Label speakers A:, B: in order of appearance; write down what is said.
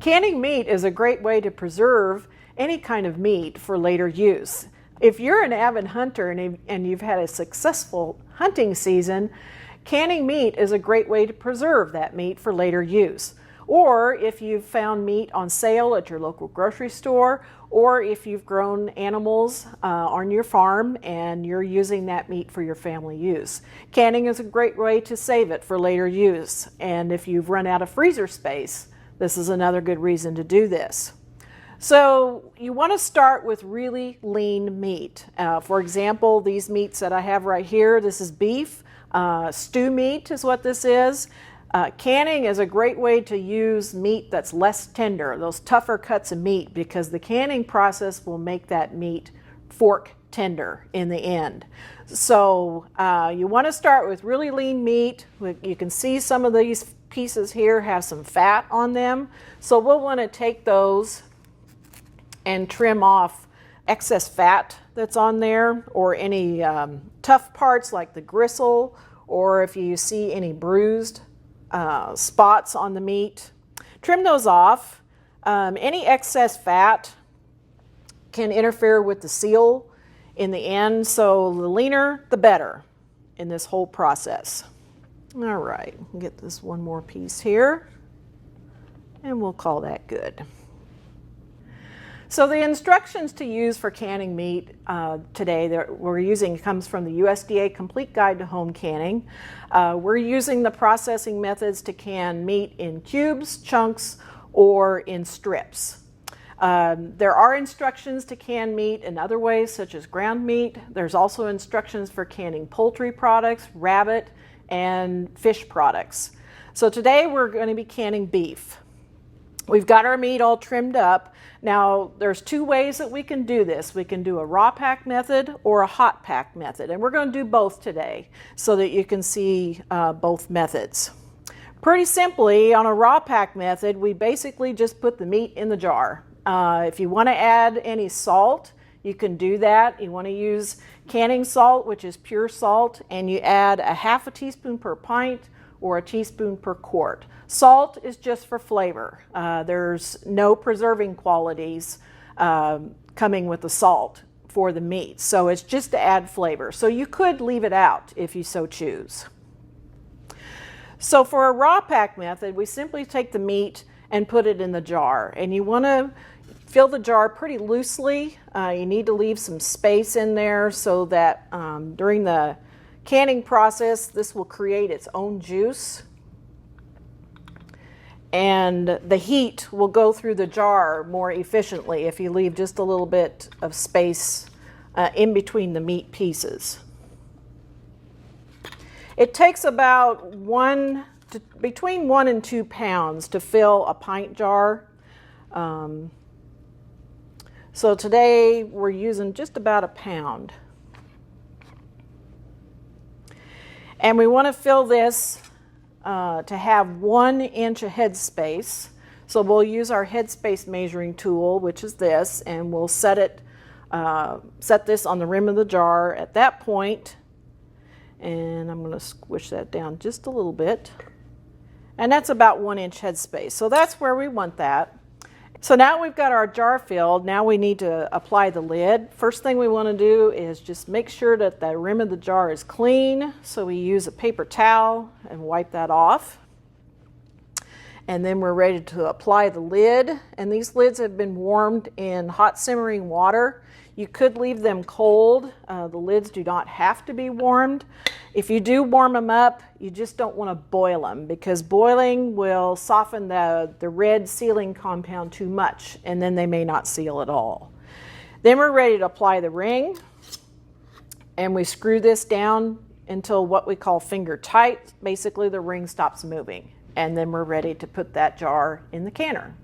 A: Canning meat is a great way to preserve any kind of meat for later use. If you're an avid hunter and you've had a successful hunting season, canning meat is a great way to preserve that meat for later use. Or if you've found meat on sale at your local grocery store, or if you've grown animals on your farm and you're using that meat for your family use. Canning is a great way to save it for later use. And if you've run out of freezer space, this is another good reason to do this. So you want to start with really lean meat. For example, these meats that I have right here, this is beef. Stew meat is what this is. Canning is a great way to use meat that's less tender, those tougher cuts of meat, because the canning process will make that meat fork tender in the end. So you want to start with really lean meat. You can see some of these pieces here have some fat on them. So we'll want to take those and trim off excess fat that's on there, or any tough parts like the gristle, or if you see any bruised spots on the meat. Trim those off. Any excess fat can interfere with the seal in the end, so the leaner the better in this whole process. All right, get this one more piece here, and we'll call that good. So the instructions to use for canning meat today that we're using comes from the USDA Complete Guide to Home Canning. We're using the processing methods to can meat in cubes, chunks, or in strips. There are instructions to can meat in other ways, such as ground meat. There's also instructions for canning poultry products, rabbit, and fish products. So today we're going to be canning beef. We've got our meat all trimmed up. Now there's two ways that we can do this. We can do a raw pack method or a hot pack method, and we're going to do both today so that you can see both methods. Pretty simply, on a raw pack method, we basically just put the meat in the jar. If you want to add any salt, you can do that. You want to use canning salt, which is pure salt, and you add a half a teaspoon per pint or a teaspoon per quart. Salt is just for flavor. There's no preserving qualities coming with the salt for the meat, so it's just to add flavor. So you could leave it out if you so choose. So for a raw pack method, we simply take the meat and put it in the jar, and you want to fill the jar pretty loosely. You need to leave some space in there so that during the canning process, this will create its own juice, and the heat will go through the jar more efficiently if you leave just a little bit of space in between the meat pieces. It takes about between 1 and 2 pounds to fill a pint jar. So today we're using just about 1 pound. And we want to fill this to have 1 inch of headspace. So we'll use our headspace measuring tool, which is this, and we'll set this on the rim of the jar at that point. And I'm going to squish that down just a little bit. And that's about 1 inch headspace. So that's where we want that. So now we've got our jar filled. Now we need to apply the lid. First thing we want to do is just make sure that the rim of the jar is clean. So we use a paper towel and wipe that off. And then we're ready to apply the lid. And these lids have been warmed in hot simmering water. You could leave them cold. The lids do not have to be warmed. If you do warm them up, you just don't want to boil them, because boiling will soften the red sealing compound too much, and then they may not seal at all. Then we're ready to apply the ring, and we screw this down until what we call finger tight. Basically, the ring stops moving, and then we're ready to put that jar in the canner.